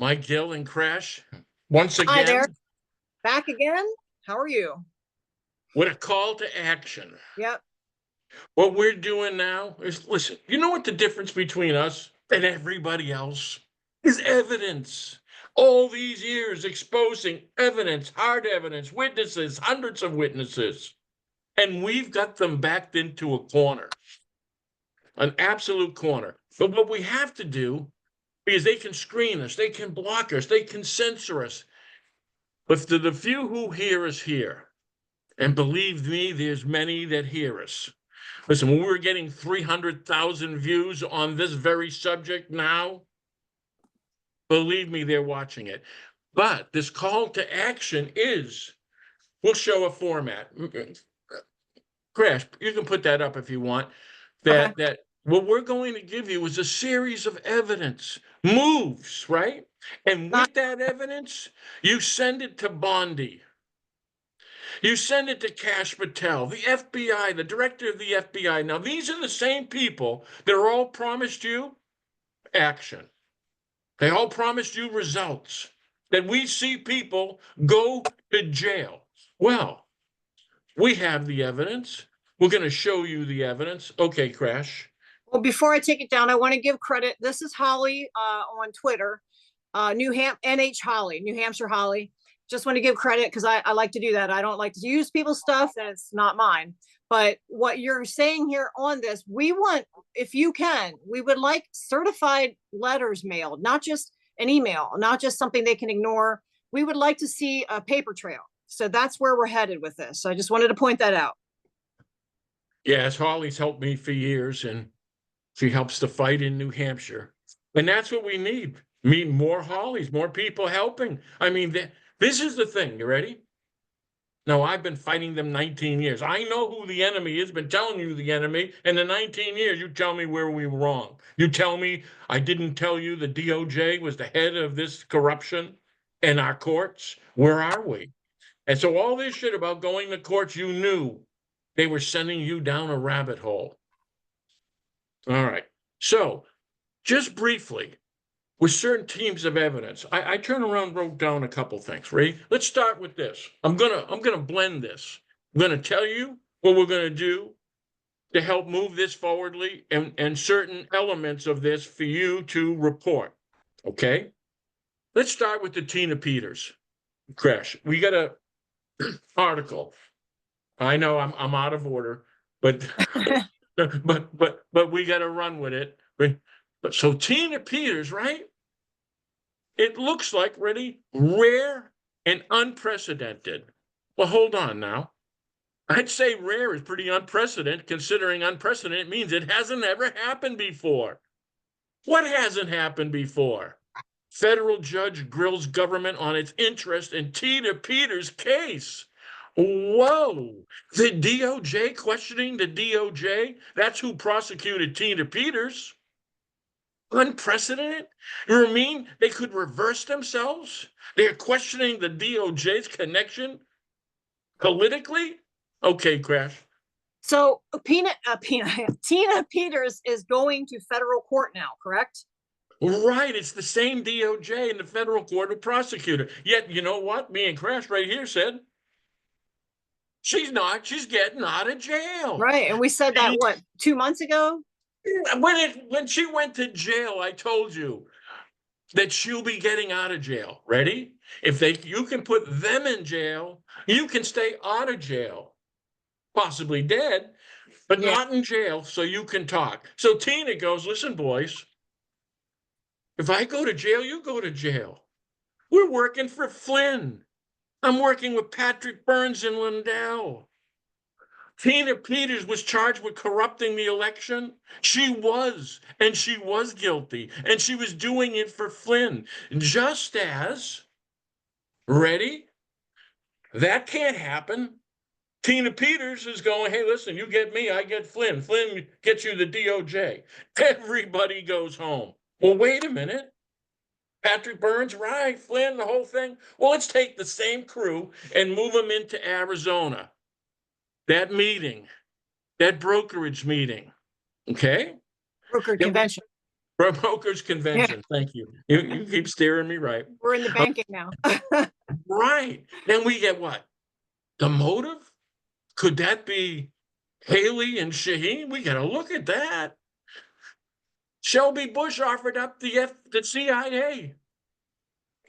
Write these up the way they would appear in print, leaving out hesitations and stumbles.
Mike, Gill, and Kash, once Hi there. again, Back again. How are you? with a call to action. Yep. What we're doing now is listen, you know what the difference between us and everybody else is evidence. All these years exposing evidence, hard evidence, witnesses, hundreds of witnesses, and we've got them backed into a corner, an absolute corner. But what we have to do, because they can screen us, they can block us, they can censor us. But to the few who hear us here, and believe me, there's many that hear us. Listen, when we're getting 300,000 views on this very subject now, believe me, they're watching it. But this call to action is, we'll show a format. Crash, you can put that up if you want. Okay. That what we're going to give you is a series of evidence, moves, right? And Not with that evidence, you send it to Bondi. You send it to Kash Patel, the FBI, the director of the FBI. Now, these are the same people that are all promised you action. They all promised you results. That we see people go to jail. Well, we have the evidence. We're going to show you the evidence. Okay, Crash. well, before I take it down, I want to give credit. This is Holly on Twitter. NH Holly, New Hampshire Holly. Just want to give credit because I like to do that. I don't like to use people's stuff and it's not mine. But what you're saying here on this, we want, if you can, we would like certified letters mailed, not just an email, not just something they can ignore. We would like to see a paper trail. So that's where we're headed with this. So I just wanted to point that out. Yes, Holly's helped me for years, and she helps to fight in New Hampshire. And that's what we need. Meet more Hollies, more people helping. I mean, this is the thing. You ready? No, I've been fighting them 19 years. I know who the enemy is, been telling you the enemy. In the 19 years, you tell me where we were wrong. You tell me I didn't tell you the DOJ was the head of this corruption in our courts. Where are we? And so all this shit about going to courts, you knew they were sending you down a rabbit hole. All right. So just briefly, with certain teams of evidence, I turned around and wrote down a couple things. Ready? Let's start with this. I'm gonna blend this. I'm gonna tell you what we're gonna do to help move this forwardly, and certain elements of this for you to report. Okay. Let's start with the Tina Peters crash. We got a article. I know I'm out of order, but but we got to run with it. But so Tina Peters, right? It looks like ready, rare and unprecedented. Well, hold on now. I'd say rare is pretty unprecedented, considering unprecedented means it hasn't ever happened before. What hasn't happened before? Federal judge grills government on its interest in Tina Peters' case. Whoa, the DOJ questioning the DOJ? That's who prosecuted Tina Peters. Unprecedented? You mean they could reverse themselves? They're questioning the DOJ's connection politically? Okay, Crash. So Tina Peters is going to federal court now, correct? Right, it's the same DOJ in the federal court of prosecutor. Yet, you know what? Me and Crash right here said she's not. She's getting out of jail. Right. And we said that what, 2 months ago? When she went to jail, I told you that she'll be getting out of jail. Ready? If you can put them in jail, you can stay out of jail, possibly dead, but Yeah. not in jail, so you can talk. So Tina goes, listen, boys, if I go to jail, you go to jail. We're working for Flynn. I'm working with Patrick Burns and Lindell. Tina Peters was charged with corrupting the election. She was, and she was guilty, and she was doing it for Flynn. Just as, ready? That can't happen. Tina Peters is going, hey, listen, you get me, I get Flynn. Flynn gets you the DOJ. Everybody goes home. Well, wait a minute. Patrick Burns, right? Flynn, the whole thing. Well, let's take the same crew and move them into Arizona. That meeting, that brokerage meeting, okay? Broker That we, convention. Brokers Yeah, Convention. Thank you. You keep steering me right. we're in the banking now. Right. Then we get what? The motive? Could that be Haley and Shaheen? We got to look at that. Shelby Bush offered up the CIA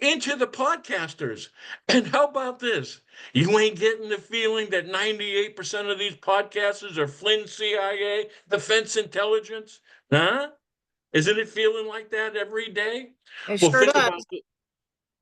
into the podcasters. And how about this? You ain't getting the feeling that 98% of these podcasters are Flynn CIA, Defense Intelligence? Huh? Isn't it feeling like that every day? It Well, sure think does. about it.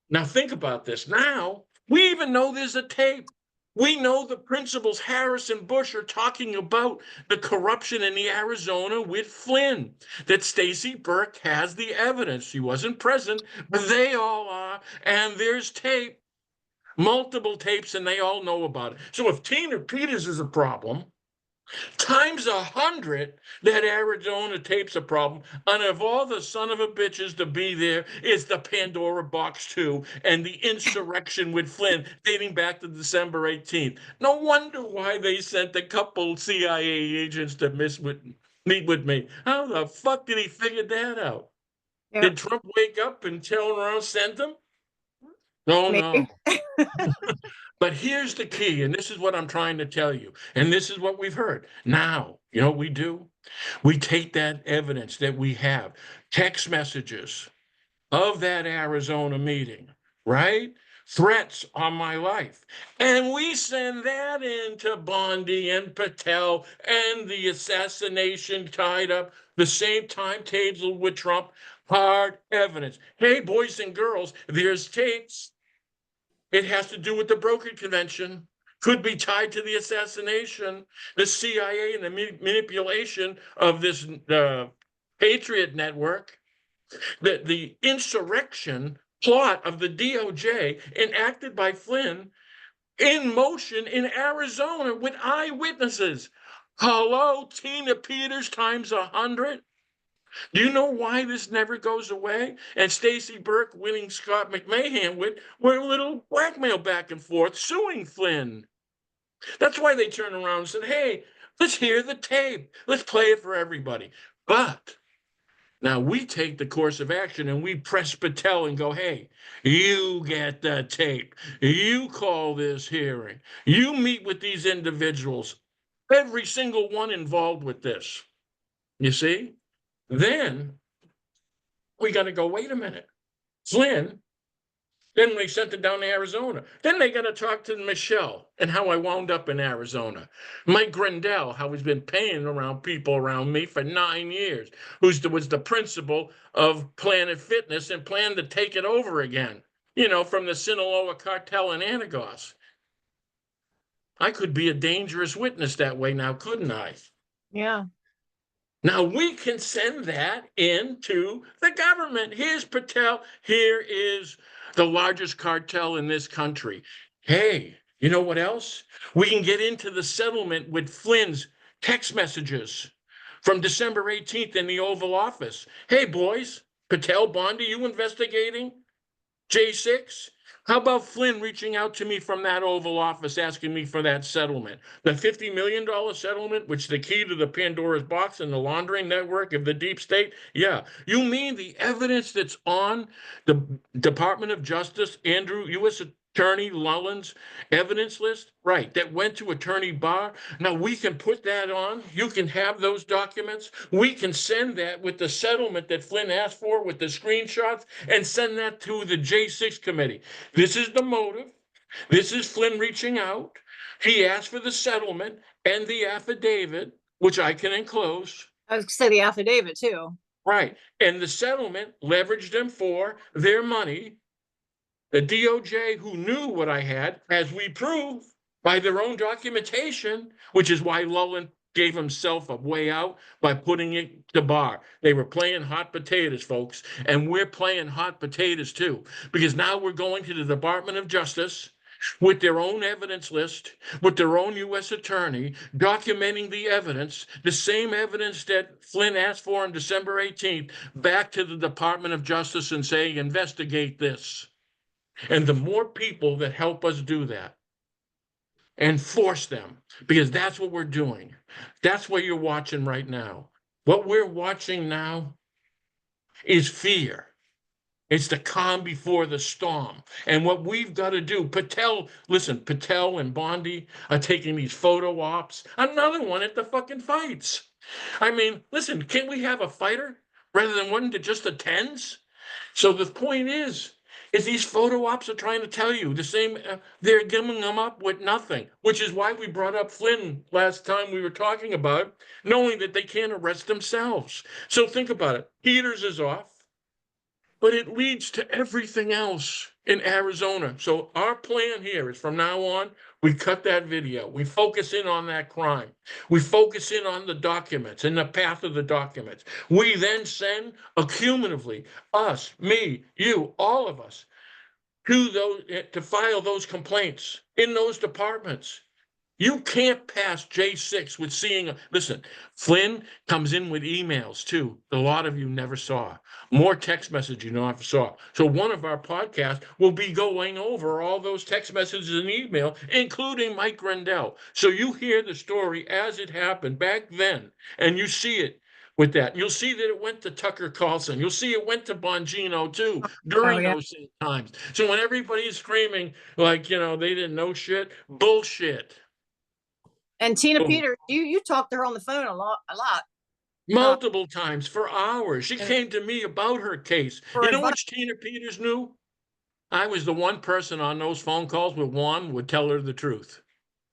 Now, think about this. Now, we even know there's a tape. We know the principals, Harris and Bush, are talking about the corruption in the Arizona with Flynn, that Stacey Burke has the evidence. She wasn't present, but they all are. And there's tape, multiple tapes, and they all know about it. So if Tina Peters is a problem, times 100 that Arizona tape's a problem. And of all the son of a bitches to be there is the Pandora box too, and the insurrection with Flynn dating back to December 18th. No wonder why they sent a couple CIA agents to meet with me. How the fuck did he figure that out? Yep, Did Trump wake up and tell around sent them? No, maybe. no. But here's the key, and this is what I'm trying to tell you, and this is what we've heard. Now, you know what we do? We take that evidence that we have, text messages of that Arizona meeting, right? Threats on my life. And we send that into Bondi and Patel and the assassination tied up the same timetable with Trump. Hard evidence. Hey, boys and girls, there's tapes. It has to do with the broker convention, could be tied to the assassination, the CIA, and the manipulation of this Patriot network, the insurrection plot of the DOJ enacted by Flynn in motion in Arizona with eyewitnesses. Hello, Tina Peters times 100. Do you know why this never goes away? And Stacey Burke winning Scott McMahon with were a little blackmail back and forth, suing Flynn. That's why they turned around and said, hey, let's hear the tape. Let's play it for everybody. But now we take the course of action and we press Patel and go, hey, you get the tape. You call this hearing. You meet with these individuals, every single one involved with this. You see? Then we got to go, wait a minute. Flynn, then they sent it down to Arizona. Then they got to talk to Michelle and how I wound up in Arizona. Mike Grindell, how he's been paying around people around me for 9 years, was the principal of Planet Fitness and planned to take it over again, from the Sinaloa cartel in Anagos. I could be a dangerous witness that way now, couldn't I? Yeah. Now we can send that into the government. Here's Patel. Here is the largest cartel in this country. Hey, you know what else? We can get into the settlement with Flynn's text messages from December 18th in the Oval Office. Hey, boys, Patel, Bondi, you investigating J6? How about Flynn reaching out to me from that Oval Office asking me for that settlement? The $50 million settlement, which is the key to the Pandora's box and the laundering network of the deep state? Yeah. You mean the evidence that's on the Department of Justice, U.S. Attorney Mullen's evidence list? Right. That went to Attorney Barr. Now we can put that on. You can have those documents. We can send that with the settlement that Flynn asked for with the screenshots and send that to the J6 committee. This is the motive. This is Flynn reaching out. He asked for the settlement and the affidavit, which I can enclose. I was gonna say the affidavit too. Right. And the settlement leveraged them for their money. The DOJ, who knew what I had, as we prove by their own documentation, which is why Lullen gave himself a way out by putting it to Barr. They were playing hot potatoes, folks, and we're playing hot potatoes too, because now we're going to the Department of Justice with their own evidence list, with their own U.S. attorney, documenting the evidence, the same evidence that Flynn asked for on December 18th, back to the Department of Justice and saying, investigate this. And the more people that help us do that and force them, because that's what we're doing. That's what you're watching right now. What we're watching now is fear. It's the calm before the storm. And what we've got to do, Patel and Bondi are taking these photo ops. Another one at the fucking fights. I mean, listen, can't we have a fighter rather than one that just attends? So the point is these photo ops are trying to tell you the same. They're giving them up with nothing, which is why we brought up Flynn last time we were talking about it, knowing that they can't arrest themselves. So think about it. Peters is off, but it leads to everything else in Arizona. So our plan here is from now on, we cut that video. We focus in on that crime. We focus in on the documents and the path of the documents. We then send accumulatively, us, me, you, all of us, to file those complaints in those departments. You can't pass J6 with seeing. Listen, Flynn comes in with emails too. A lot of you never saw. More text messages you never saw. So one of our podcasts will be going over all those text messages and email, including Mike Grandel. So you hear the story as it happened back then, and you see it with that. You'll see that it went to Tucker Carlson. You'll see it went to Bongino too Oh, during yeah. those same times. So when everybody's screaming like, they didn't know shit, bullshit. And Tina Oh, Peters, you talked to her on the phone a lot. multiple times for hours. She And came to me about her case. for You know advice. which Tina Peters knew? I was the one person on those phone calls where Juan would tell her the truth.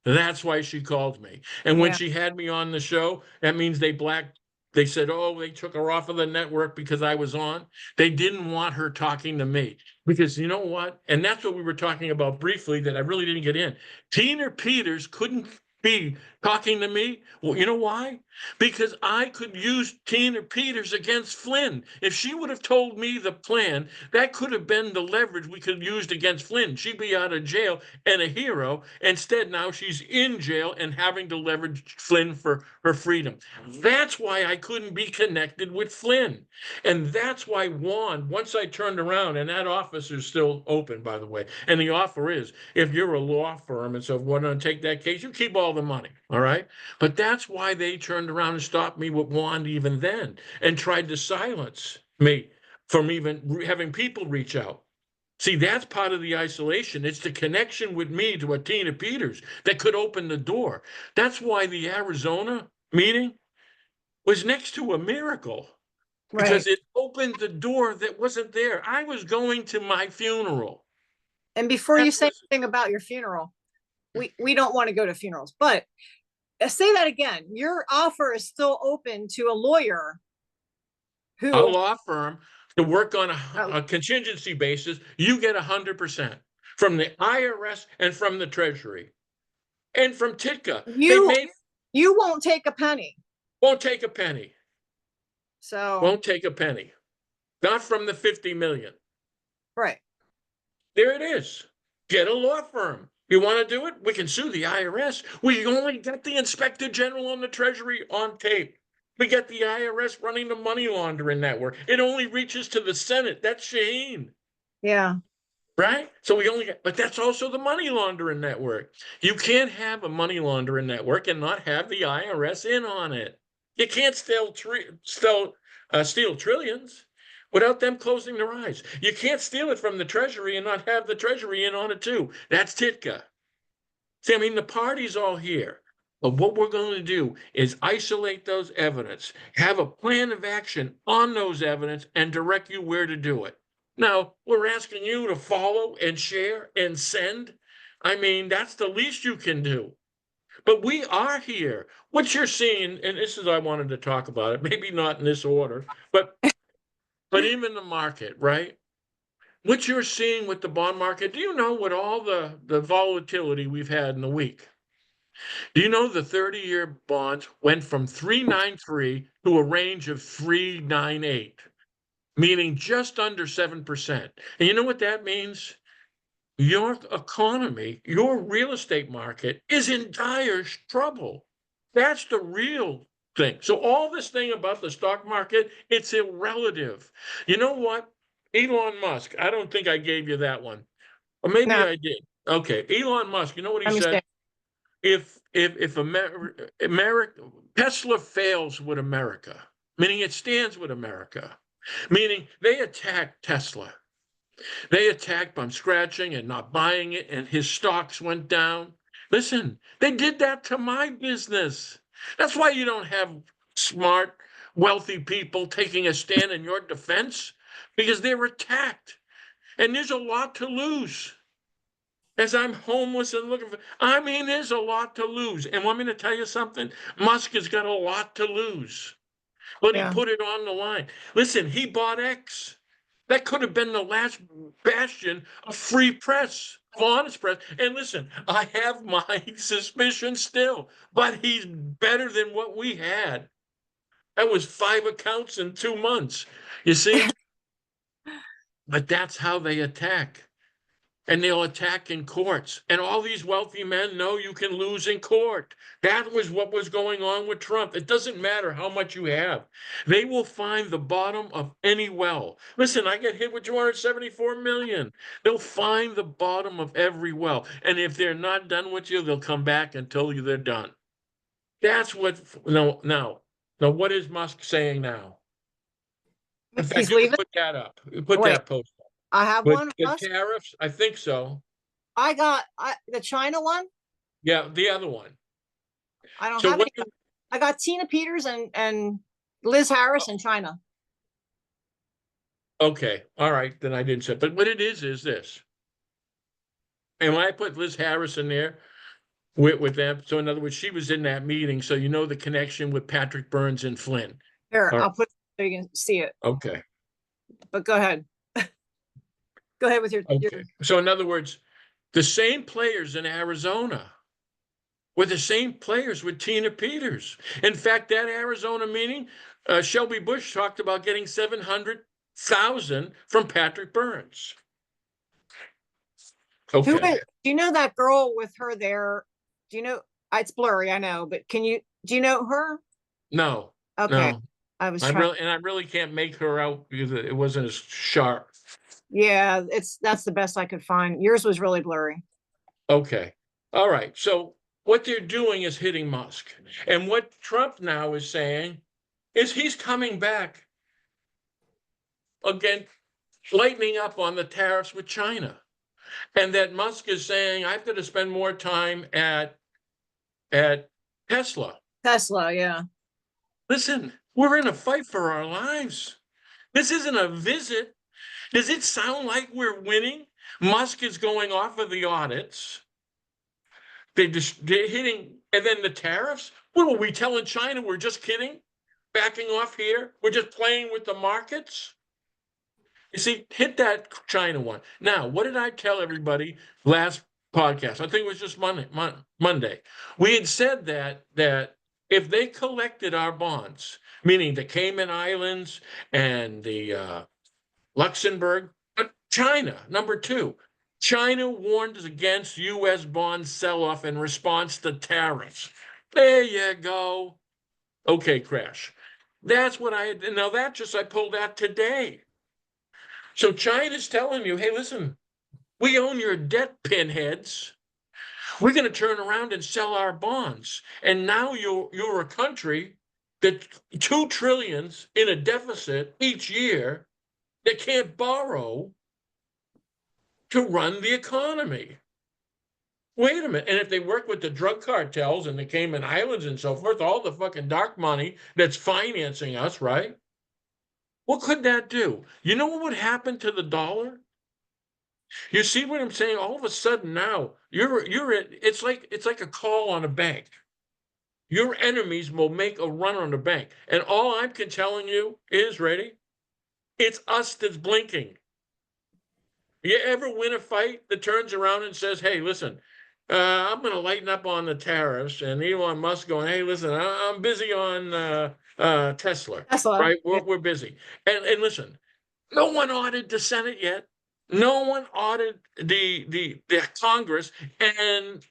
That's why she called me. And when Yeah. she had me on the show, that means they said, oh, they took her off of the network because I was on. They didn't want her talking to me because you know what? And that's what we were talking about briefly that I really didn't get in. Tina Peters couldn't be talking to me. Well, you know why? Because I could use Tina Peters against Flynn. If she would have told me the plan, that could have been the leverage we could have used against Flynn. She'd be out of jail and a hero. Instead, now she's in jail and having to leverage Flynn for her freedom. That's why I couldn't be connected with Flynn. And that's why Juan, once I turned around, and that office is still open, by the way, and the offer is, if you're a law firm and so we're going to take that case, you keep all the money, all right? But that's why they turned around and stopped me with Juan even then and tried to silence me from even having people reach out. See, that's part of the isolation. It's the connection with me to a Tina Peters that could open the door. That's why the Arizona meeting was next to a miracle because Right. it opened the door that wasn't there. I was going to my funeral. And before you That say was anything about your funeral, we don't want to go to funerals, but say that again. Your offer is still open to a lawyer a who, law firm to work on uh, a contingency basis. You get 100% from the IRS and from the Treasury and from Titka. They you made you won't take a penny. won't take a penny. So, Won't take a penny. Not from the 50 million. right. There it is. Get a law firm. You want to do it? We can sue the IRS. We only get the inspector general and the Treasury on tape. We get the IRS running the money laundering network. It only reaches to the Senate. That's Shaheen, Yeah. right? So we only get, but that's also the money laundering network. You can't have a money laundering network and not have the IRS in on it. You can't steal trillions without them closing their eyes. You can't steal it from the Treasury and not have the Treasury in on it too. That's Titka. See, I mean, the party's all here. But what we're going to do is isolate those evidence, have a plan of action on those evidence, and direct you where to do it. Now, we're asking you to follow and share and send. I mean, that's the least you can do. But we are here. What you're seeing, and this is I wanted to talk about it, maybe not in this order, but even the market, right? What you're seeing with the bond market, do you know what all the volatility we've had in the week? Do you know the 30-year bonds went from 393 to a range of 398, meaning just under 7%. And you know what that means? Your economy, your real estate market is in dire trouble. That's the real thing. So all this thing about the stock market, it's irrelative. You know what? Elon Musk, I don't think I gave you that one. Or maybe No, I did. Okay. Elon Musk, you know what he let me said? say. If America Tesla fails with America, meaning it stands with America, meaning they attacked Tesla. They attacked by scratching and not buying it, and his stocks went down. Listen, they did that to my business. That's why you don't have smart, wealthy people taking a stand in your defense, because they're attacked. And there's a lot to lose. As I'm homeless and looking for, I mean, there's a lot to lose. And want me to tell you something? Musk has got a lot to lose, but he Yeah. put it on the line. Listen, he bought X. That could have been the last bastion of free press, of honest press. And listen, I have my suspicions still, but he's better than what we had. That was 5 accounts in 2 months. You see? But that's how they attack. And they'll attack in courts. And all these wealthy men know you can lose in court. That was what was going on with Trump. It doesn't matter how much you have. They will find the bottom of any well. Listen, I get hit with 274 million. They'll find the bottom of every well. And if they're not done with you, they'll come back and tell you they're done. That's what, no, now, what is Musk saying now? In fact, He's you can leaving. put that up. Put Wait, that post up. I have With one. the Musk. tariffs, I think so. I got the China one. Yeah, the other one. I don't So have what any. I got Tina Peters and Liz Harris in China. okay, all right, then I didn't say. But what it is this. And when I put Liz Harris in there with them, so in other words, she was in that meeting, so you know the connection with Patrick Burns and Flynn. Here, All right. I'll put it so you can see it. Okay. But go ahead. Go ahead with your. Okay. So in other words, the same players in Arizona were the same players with Tina Peters. In fact, that Arizona meeting, Shelby Bush talked about getting 700,000 from Patrick Burns. Who Okay. is, do you know that girl with her there? Do you know? It's blurry, I know, but do you know her? No. Okay. No. I was I trying. really can't make her out because it wasn't as sharp. Yeah, that's the best I could find. Yours was really blurry. Okay. All right. So what they're doing is hitting Musk. And what Trump now is saying is he's coming back again, lightening up on the tariffs with China. And that Musk is saying, I've got to spend more time at Tesla. Tesla, yeah. Listen, we're in a fight for our lives. This isn't a visit. Does it sound like we're winning? Musk is going off of the audits. They're hitting, and then the tariffs. What were we telling China? We're just kidding, backing off here. We're just playing with the markets. You see, hit that China one. Now, what did I tell everybody last podcast? I think it was just Monday. We had said that if they collected our bonds, meaning the Cayman Islands and the Luxembourg, China, number two. China warned against U.S. bond sell-off in response to tariffs. There you go. Okay, Crash. That's what I now that just I pulled out today. So China's telling you, hey, listen, we own your debt, pinheads. We're going to turn around and sell our bonds. And now you're a country that 2 trillion in a deficit each year that can't borrow to run the economy. Wait a minute. And if they work with the drug cartels and the Cayman Islands and so forth, all the fucking dark money that's financing us, right? What could that do? You know what would happen to the dollar? You see what I'm saying? All of a sudden now you're at it's like a call on a bank. Your enemies will make a run on the bank. And all I'm telling you is ready? It's us that's blinking. You ever win a fight that turns around and says, hey, listen, I'm going to lighten up on the tariffs, and Elon Musk going, hey, listen, I'm busy on Tesla, Tesla. right? Yeah. We're busy. And listen, no one audited the Senate yet. No one audited the Congress, and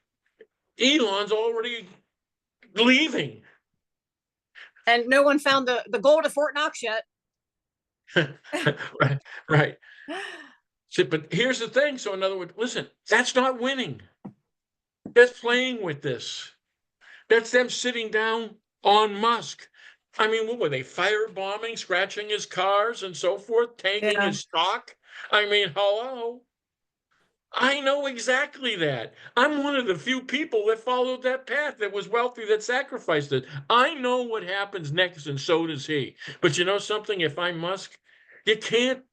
Elon's already leaving. And no one found the gold at Fort Knox yet. Right, right. So, but here's the thing. So in other words, listen, that's not winning. That's playing with this. That's them sitting down on Musk. I mean, what were they, firebombing, scratching his cars and so forth, tanking Yeah. his stock? I mean, hello. I know exactly that. I'm one of the few people that followed that path, that was wealthy, that sacrificed it. I know what happens next, and so does he. But you know something? If I'm Musk, you can't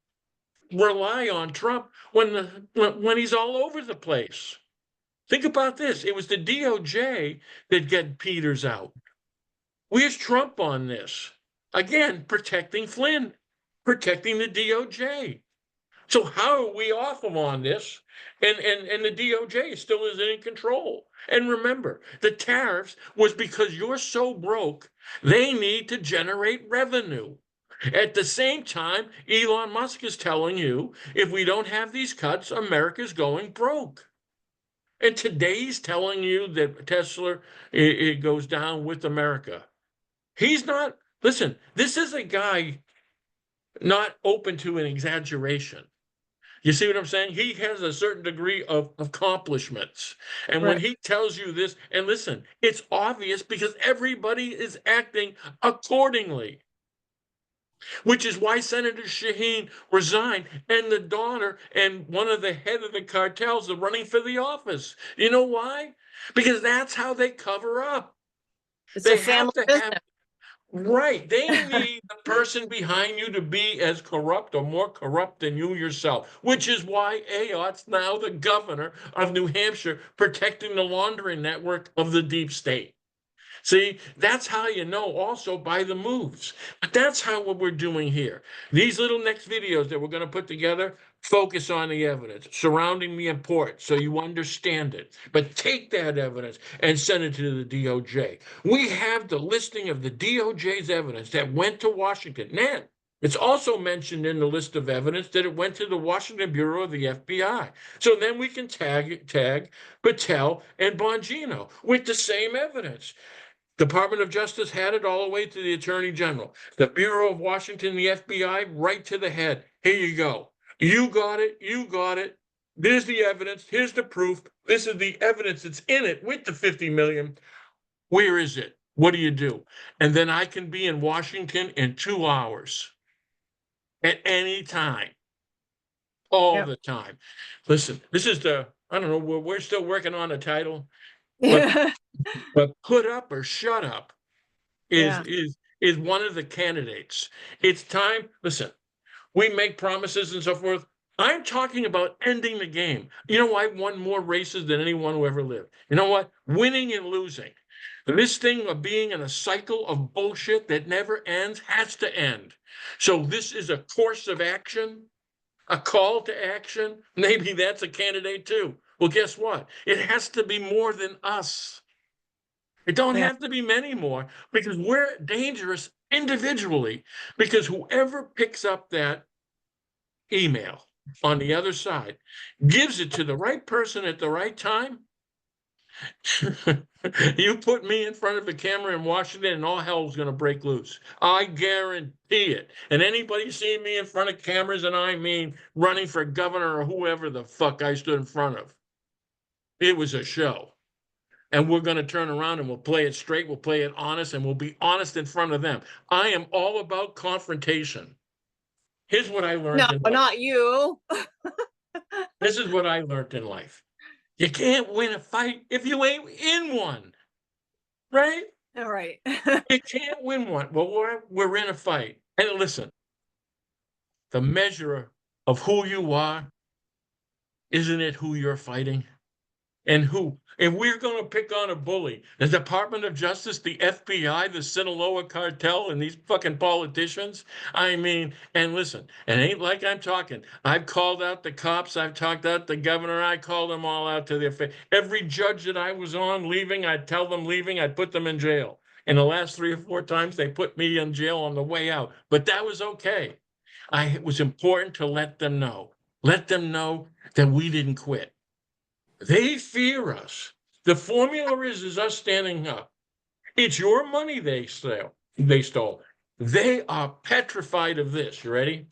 rely on Trump when he's all over the place. Think about this. It was the DOJ that got Peters out. Where's Trump on this? Again, protecting Flynn, protecting the DOJ. So how are we off him on this? And the DOJ still isn't in control. And remember, the tariffs was because you're so broke, they need to generate revenue. At the same time, Elon Musk is telling you, if we don't have these cuts, America's going broke. And today he's telling you that Tesla, it goes down with America. He's not, listen, this is a guy not open to an exaggeration. You see what I'm saying? He has a certain degree of accomplishments. And when Right. he tells you this, and listen, it's obvious because everybody is acting accordingly, which is why Senator Shaheen resigned, and the daughter and one of the head of the cartels are running for the office. You know why? Because that's how they cover up. It's a They have family to have. business. Right. They need the person behind you to be as corrupt or more corrupt than you yourself, which is why Ayott's now the governor of New Hampshire, protecting the laundering network of the deep state. See, that's how you know also by the moves. But that's how what we're doing here. These little next videos that we're going to put together focus on the evidence surrounding the import so you understand it. But take that evidence and send it to the DOJ. We have the listing of the DOJ's evidence that went to Washington. Now, it's also mentioned in the list of evidence that it went to the Washington Bureau of the FBI. So then we can tag Patel and Bongino with the same evidence. Department of Justice had it all the way to the Attorney General. The Bureau of Washington, the FBI, right to the head. Here you go. You got it. You got it. There's the evidence. Here's the proof. This is the evidence that's in it with the 50 million. Where is it? What do you do? And then I can be in Washington in 2 hours at any time, all Yep. the time. Listen, this is I don't know, we're still working on a title, but Yeah. put up or shut up is Yeah. is is one of the candidates. It's time. Listen, we make promises and so forth. I'm talking about ending the game. You know, I won more races than anyone who ever lived. You know what? Winning and losing. This thing of being in a cycle of bullshit that never ends has to end. So this is a course of action, a call to action. Maybe that's a candidate too. Well, guess what? It has to be more than us. It don't Yeah. have to be many more because we're dangerous individually. Because whoever picks up that email on the other side gives it to the right person at the right time. You put me in front of a camera in Washington and all hell's going to break loose. I guarantee it. And anybody seeing me in front of cameras, and I mean running for governor or whoever the fuck I stood in front of, it was a show. And we're going to turn around and we'll play it straight, we'll play it honest, and we'll be honest in front of them. I am all about confrontation. Here's what I No, learned in life. not you. This is what I learned in life. You can't win a fight if you ain't in one, right? All right. You can't win one. Well, we're in a fight. And listen, the measure of who you are, isn't it who you're fighting? And who? And we're going to pick on a bully. The Department of Justice, the FBI, the Sinaloa cartel, and these fucking politicians. I mean, and listen, it ain't like I'm talking. I've called out the cops. I've talked out the governor. I called them all out to their face. Every judge that I was on leaving, I'd tell them leaving, I'd put them in jail. And the last 3 or 4 times, they put me in jail on the way out. But that was okay. It was important to let them know. Let them know that we didn't quit. They fear us. The formula is us standing up. It's your money they stole. They stole. They are petrified of this. You ready?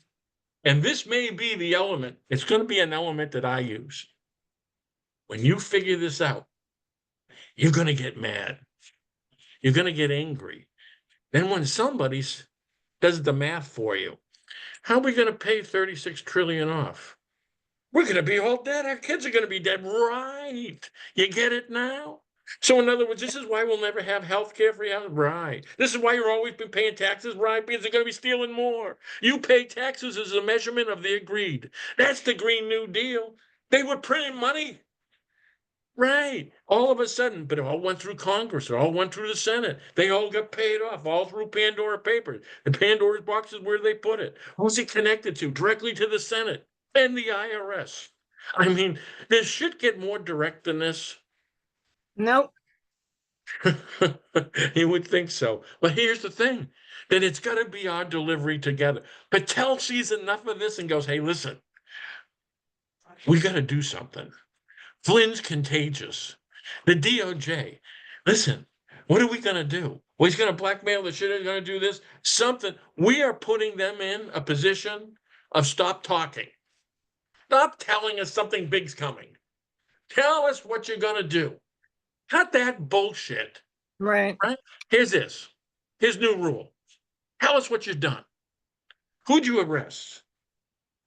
And this may be the element. It's going to be an element that I use. When you figure this out, you're going to get mad. You're going to get angry. Then when somebody's does the math for you, how are we going to pay 36 trillion off? We're going to be all dead. Our kids are going to be dead. Right. You get it now? So in other words, this is why we'll never have health care for you. Right. This is why you're always been paying taxes. Right. Because they're going to be stealing more. You pay taxes as a measurement of their greed. That's the Green New Deal. They were printing money. Right. All of a sudden, but it all went through Congress. It all went through the Senate. They all got paid off, all through Pandora Papers. The Pandora's box is where they put it. Who's it connected to? Directly to the Senate and the IRS. I mean, does shit get more direct than this? Nope. You would think so. But here's the thing, that it's got to be our delivery together. Patel sees enough of this and goes, hey, listen, we got to do something. Flynn's contagious. The DOJ, listen, what are we going to do? Well, he's going to blackmail the shit. He's going to do this. Something. We are putting them in a position of stop talking. Stop telling us something big's coming. Tell us what you're going to do. Cut that bullshit. Right. Right? Here's this. Here's new rule. Tell us what you've done. Who'd you arrest?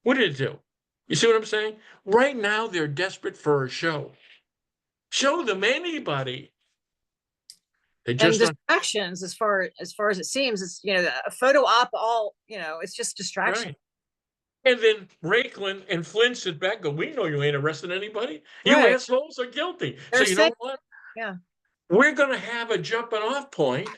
What did it do? You see what I'm saying? Right now, they're desperate for a show. Show them anybody. They And just distractions, as far as it seems, it's, a photo op, all, it's just distraction. right. And then Raiklen and Flynn sit back and go, we know you ain't arresting anybody. You Right. assholes are guilty. They're So you know saying- what? Yeah. We're going to have a jumping off point.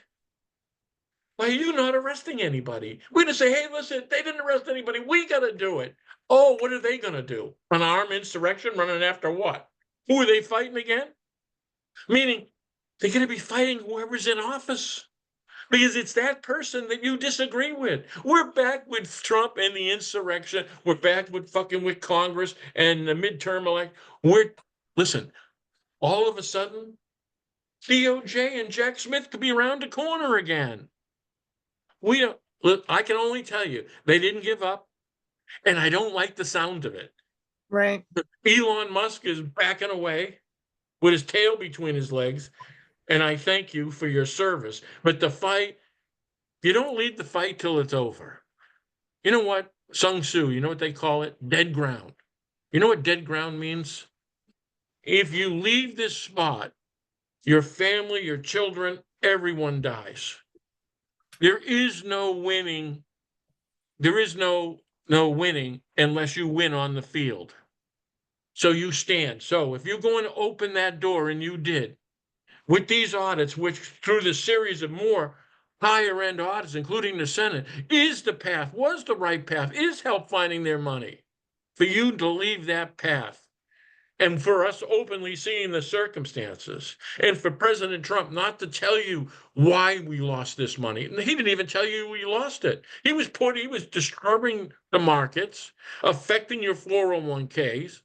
Why are you not arresting anybody? We're going to say, hey, listen, they didn't arrest anybody. We got to do it. Oh, what are they going to do? An armed insurrection running after what? Who are they fighting again? Meaning they're going to be fighting whoever's in office because it's that person that you disagree with. We're back with Trump and the insurrection. We're back with fucking with Congress and the midterm elect. Listen, all of a sudden, DOJ and Jack Smith could be around the corner again. We don't. Look, I can only tell you, they didn't give up, and I don't like the sound of it. Right. Elon Musk is backing away with his tail between his legs, and I thank you for your service. But the fight, you don't lead the fight till it's over. You know what? Sun Tzu, you know what they call it? Dead ground. You know what dead ground means? If you leave this spot, your family, your children, everyone dies. There is no winning. There is no winning unless you win on the field. So you stand. So if you're going to open that door, and you did, with these audits, which through the series of more higher end audits, including the Senate, is the path, was the right path, is help finding their money, for you to leave that path. And for us openly seeing the circumstances, and for President Trump not to tell you why we lost this money. And he didn't even tell you we lost it. He was disturbing the markets, affecting your 401ks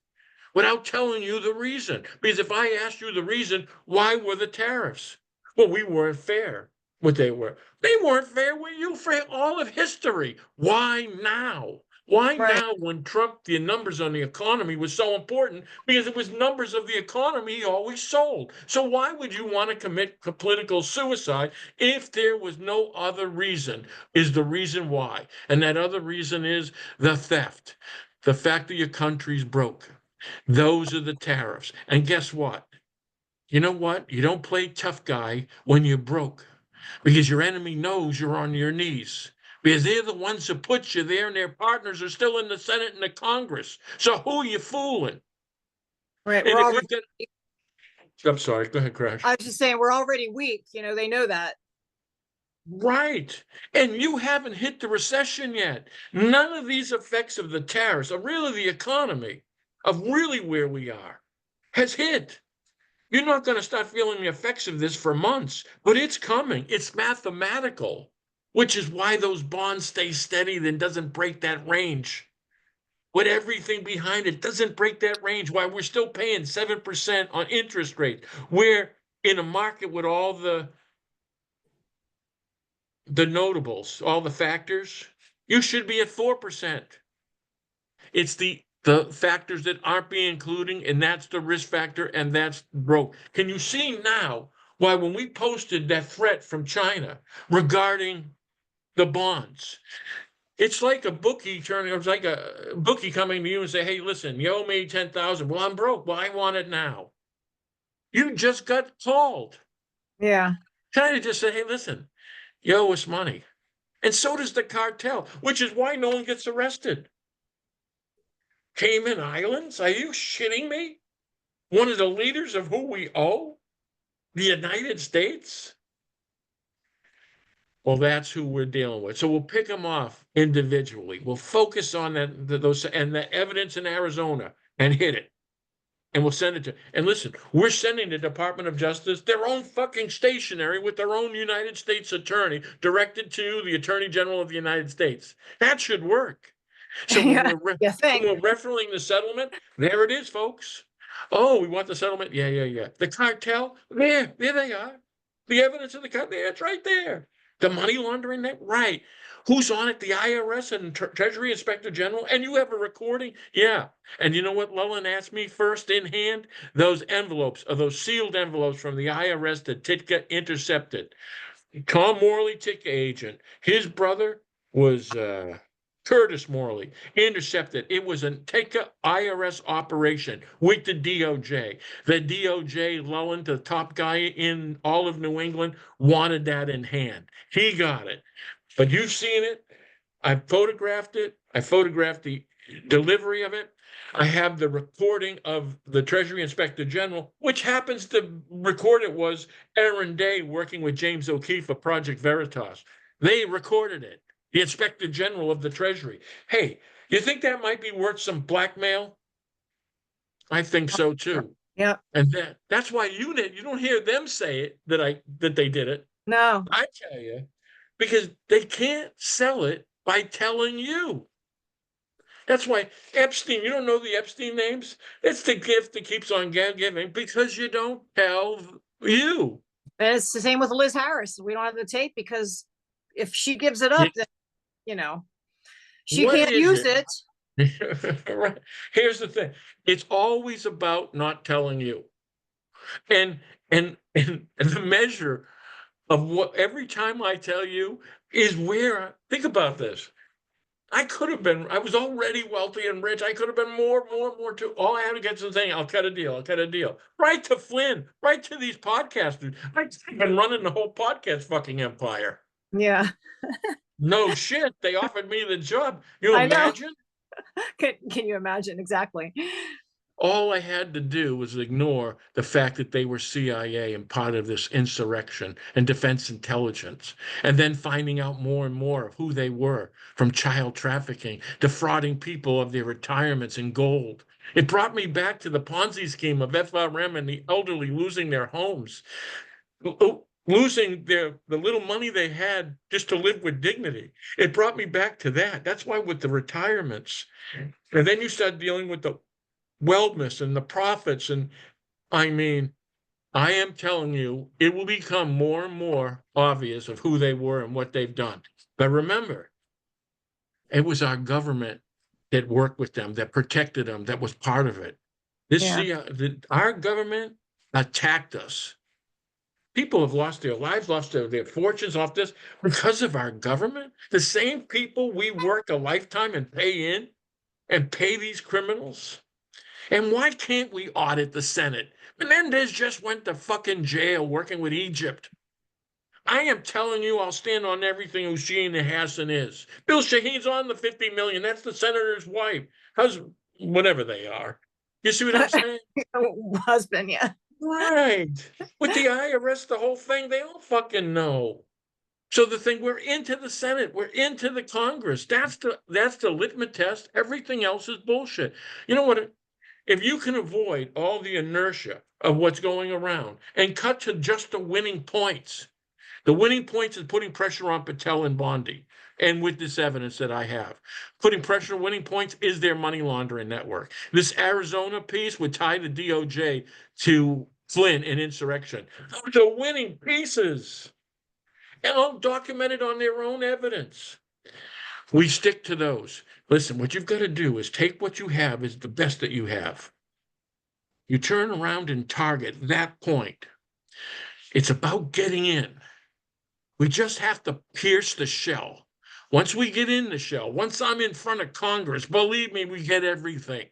without telling you the reason. Because if I asked you the reason, why were the tariffs? Well, we weren't fair. What they were. They weren't fair with you for all of history. Why now? Why Right. now when Trump, the numbers on the economy was so important? Because it was numbers of the economy he always sold. So why would you want to commit political suicide if there was no other reason? Is the reason why. And that other reason is the theft. The fact that your country's broke. Those are the tariffs. And guess what? You know what? You don't play tough guy when you're broke because your enemy knows you're on your knees because they're the ones who put you there and their partners are still in the Senate and the Congress. So who are you fooling? Right. And if we've got, I'm sorry, go ahead, Crash. I was just saying, we're already weak. They know that. Right. And you haven't hit the recession yet. None of these effects of the tariffs, or really the economy, of really where we are, has hit. You're not going to start feeling the effects of this for months, but it's coming. It's mathematical, which is why those bonds stay steady, then doesn't break that range. With everything behind it, doesn't break that range. Why we're still paying 7% on interest rate. We're in a market with all the notables, all the factors. You should be at 4%. It's the factors that aren't being included, and that's the risk factor, and that's broke. Can you see now Why, when we posted that threat from China regarding the bonds, it's like a bookie turning, it's like a bookie coming to you and say, hey, listen, you owe me 10,000. Well, I'm broke. Well, I want it now. You just got called. Yeah. China just said, hey, listen, you owe us money. And so does the cartel, which is why no one gets arrested. Cayman Islands? Are you shitting me? One of the leaders of who we owe? The United States? Well, that's who we're dealing with. So we'll pick them off individually. We'll focus on those and the evidence in Arizona and hit it. And we'll send it to. And listen, we're sending the Department of Justice their own fucking stationery with their own United States attorney directed to the Attorney General of the United States. That should work. So when Yeah. You think. we're referencing the settlement, there it is, folks. Oh, we want the settlement. Yeah. The cartel, there they are. The evidence of the cartel, it's right there. The money laundering net, right. Who's on it? The IRS and Treasury Inspector General. And you have a recording? Yeah. And you know what Lullen asked me first in hand? Those envelopes, or those sealed envelopes from the IRS that Titka intercepted. Tom Morley, Titka agent. His brother was Curtis Morley, intercepted. It was a Titka IRS operation with the DOJ. The DOJ, Lullen, the top guy in all of New England, wanted that in hand. He got it. But you've seen it. I photographed it. I photographed the delivery of it. I have the recording of the Treasury Inspector General, which happens to record it was Aaron Day working with James O'Keefe of Project Veritas. They recorded it, the Inspector General of the Treasury. Hey, you think that might be worth some blackmail? I think so too. Yeah. And that's why you don't hear them say it that they did it. No. I tell you, because they can't sell it by telling you. That's why Epstein, you don't know the Epstein names? It's the gift that keeps on giving because you don't tell you. And it's the same with Liz Harris. We don't have the tape because if she gives it up, then, she What can't is use it? it. Right. Here's the thing. It's always about not telling you. And the measure of what every time I tell you is where think about this. I was already wealthy and rich. I could have been more too. All I had to get to saying, I'll cut a deal. Right to Flynn, right to these podcasters. I've been running the whole podcast fucking empire. Yeah. No shit. They offered me the job. You I know. imagine? Can you imagine? Exactly. All I had to do was ignore the fact that they were CIA and part of this insurrection and defense intelligence, and then finding out more and more of who they were, from child trafficking, defrauding people of their retirements in gold. It brought me back to the Ponzi scheme of FRM and the elderly losing their homes, losing the little money they had just to live with dignity. It brought me back to that. That's why with the retirements, and then you start dealing with the wellness and the profits. And I mean, I am telling you, it will become more and more obvious of who they were and what they've done. But remember, it was our government that worked with them, that protected them, that was part of it. Our government attacked us. People have lost their lives, lost their fortunes off this because of our government. The same people we work a lifetime and pay in and pay these criminals. And why can't we audit the Senate? Menendez just went to fucking jail working with Egypt. I am telling you, I'll stand on everything Hussein Hassan is. Bill Shaheen's on the 50 million. That's the senator's wife. Whatever they are. You see what I'm saying? Husband, yeah. Right. With the IRS, the whole thing, they all fucking know. So the thing, we're into the Senate, we're into the Congress. That's the litmus test. Everything else is bullshit. You know what? If you can avoid all the inertia of what's going around and cut to just the winning points is putting pressure on Patel and Bondi. And with this evidence that I have, putting pressure on winning points is their money laundering network. This Arizona piece would tie the DOJ to Flynn and insurrection. Those are winning pieces, and all documented on their own evidence. We stick to those. Listen, what you've got to do is take what you have is the best that you have. You turn around and target that point. It's about getting in. We just have to pierce the shell. Once we get in the shell, once I'm in front of Congress, believe me, we get everything.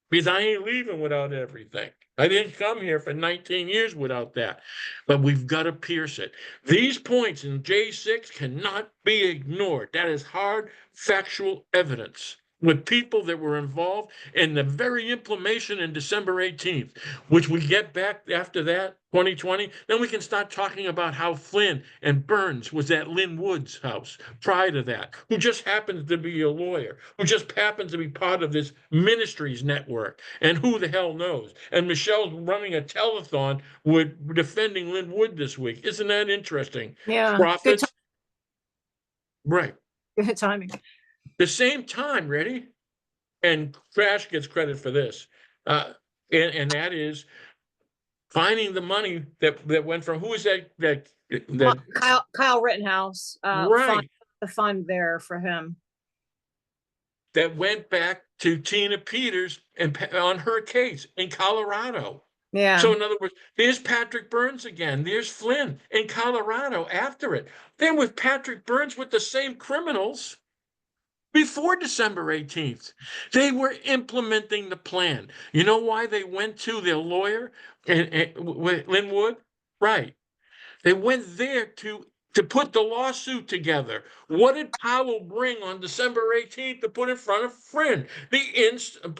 Because I ain't leaving without everything. I didn't come here for 19 years without that. But we've got to pierce it. These points in J6 cannot be ignored. That is hard, factual evidence with people that were involved in the very implementation in December 18th, which we get back after that, 2020. Then we can start talking about how Flynn and Burns was at Lynn Wood's house prior to that, who just happens to be a lawyer, who just happens to be part of this ministries network, and who the hell knows? And Michelle's running a telethon with defending Lynn Wood this week. Isn't that interesting? Yeah. Profits, right. Good timing. The same time, ready? And Kash gets credit for this. And that is finding the money that went from, who is that Kyle Rittenhouse, right, the fund there for him. that went back to Tina Peters and on her case in Colorado. Yeah. So in other words, there's Patrick Burns again. There's Flynn in Colorado after it. Then with Patrick Burns with the same criminals before December 18th, they were implementing the plan. You know why they went to their lawyer and with Lynn Wood? Right. They went there to put the lawsuit together. What did Powell bring on December 18th to put in front of Flynn?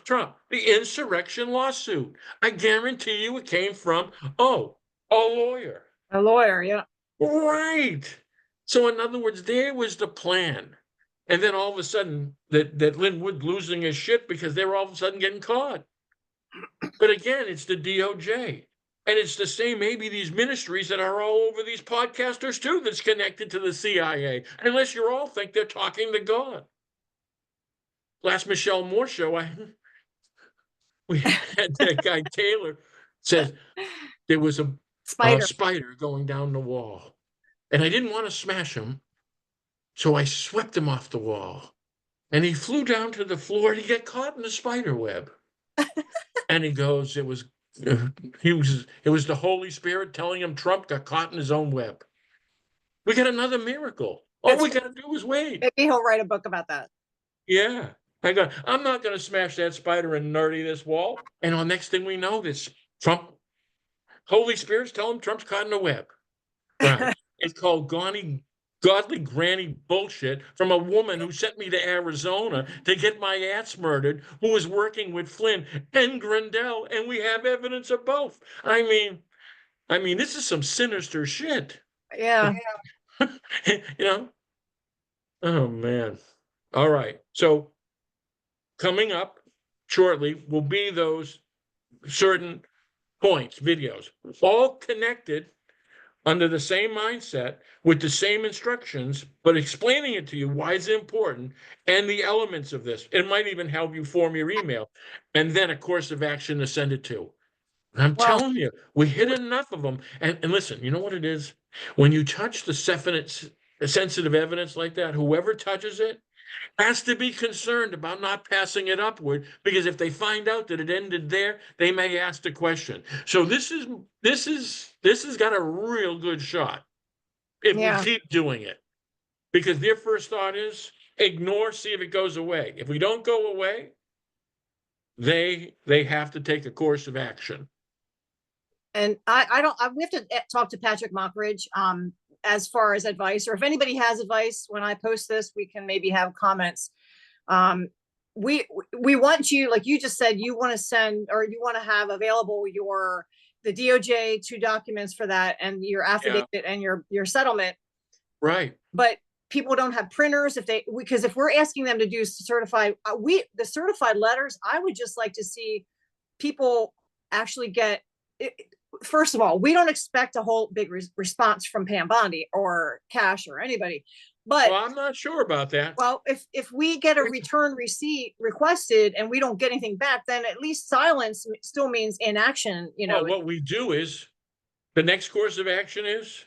Trump, the insurrection lawsuit. I guarantee you it came from, a lawyer. A lawyer, yeah. Right. So in other words, there was the plan. And then all of a sudden that Lynn Wood losing his shit because they were all of a sudden getting caught. But again, it's the DOJ. And it's the same, maybe these ministries that are all over these podcasters too, that's connected to the CIA, unless you all think they're talking to God. Last Michelle Moore show, we had that guy Taylor says there was a spider going down the wall. And I didn't want to smash him, so I swept him off the wall. And he flew down to the floor and he got caught in the spider web. And he goes, it was the Holy Spirit telling him Trump got caught in his own web. We got another miracle. All we got to do is wait. Maybe he'll write a book about that. Yeah. I'm not going to smash that spider and nerdy this wall. And the next thing we know, this Holy Spirit's telling him Trump's caught in a web. Right. It's called godly granny bullshit from a woman who sent me to Arizona to get my ass murdered, who was working with Flynn and Grandel, and we have evidence of both. I mean, this is some sinister shit. Yeah. Oh man. All right. So coming up shortly will be those certain points, videos, all connected under the same mindset with the same instructions, but explaining it to you why it's important and the elements of this. It might even help you form your email and then a course of action to send it to. I'm telling you, we hit enough of them. And listen, you know what it is? When you touch the sensitive evidence like that, whoever touches it has to be concerned about not passing it upward, because if they find out that it ended there, they may ask the question. So this has got a real good shot if we keep doing it, because their first thought is ignore, see if it goes away. If we don't go away, they have to take a course of action. And we have to talk to Patrick Mockridge as far as advice, or if anybody has advice when I post this, we can maybe have comments. We want you, like you just said, you want to send, or you want to have available the DOJ 2 documents for that, and your affidavit and your settlement. Right. But people don't have printers because if we're asking them to do certified, the certified letters, I would just like to see people actually get it. First of all, we don't expect a whole big response from Pam Bondi or Kash or anybody, but I'm not sure about that. Well, if we get a return receipt requested and we don't get anything back, then at least silence still means inaction. Well, what we do is the next course of action is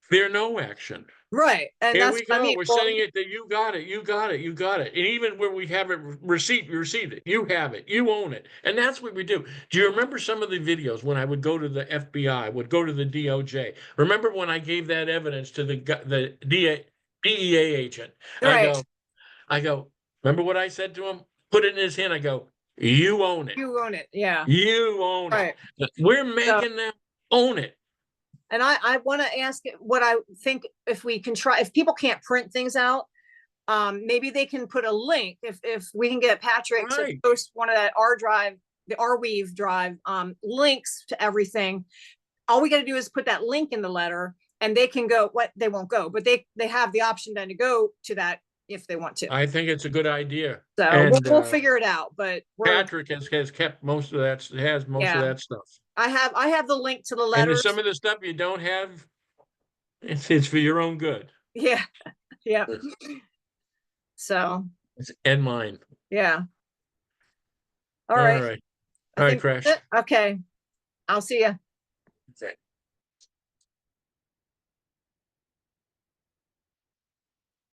fear no action. Right. And Here that's we what I go. mean. We're Well, sending it that you got it, you got it, you got it. And even when we have it receipt, you received it. You have it. You own it. And that's what we do. Do you remember some of the videos when I would go to the FBI, would go to the DOJ? Remember when I gave that evidence to the DEA agent? right. I go, remember what I said to him? Put it in his hand. I go, you own it. You own it. Yeah. You own it. Right. We're So, making them own it. and I want to ask what I think if we can try, if people can't print things out, maybe they can put a link if we can get Patrick to Right. post one of that R drive, the R Weave drive, links to everything. All we got to do is put that link in the letter and they can go, what they won't go, but they have the option then to go to that if they want to. I think it's a good idea. So And we'll figure it out, but Patrick has kept most of that, has most of yeah, that stuff. I have the link to the And letters. some of the stuff you don't have, it's for your own good. Yeah. Yeah. So, And mine. yeah. All All right. right. I All right, think Crash. that's it. Okay. I'll see you. Okay.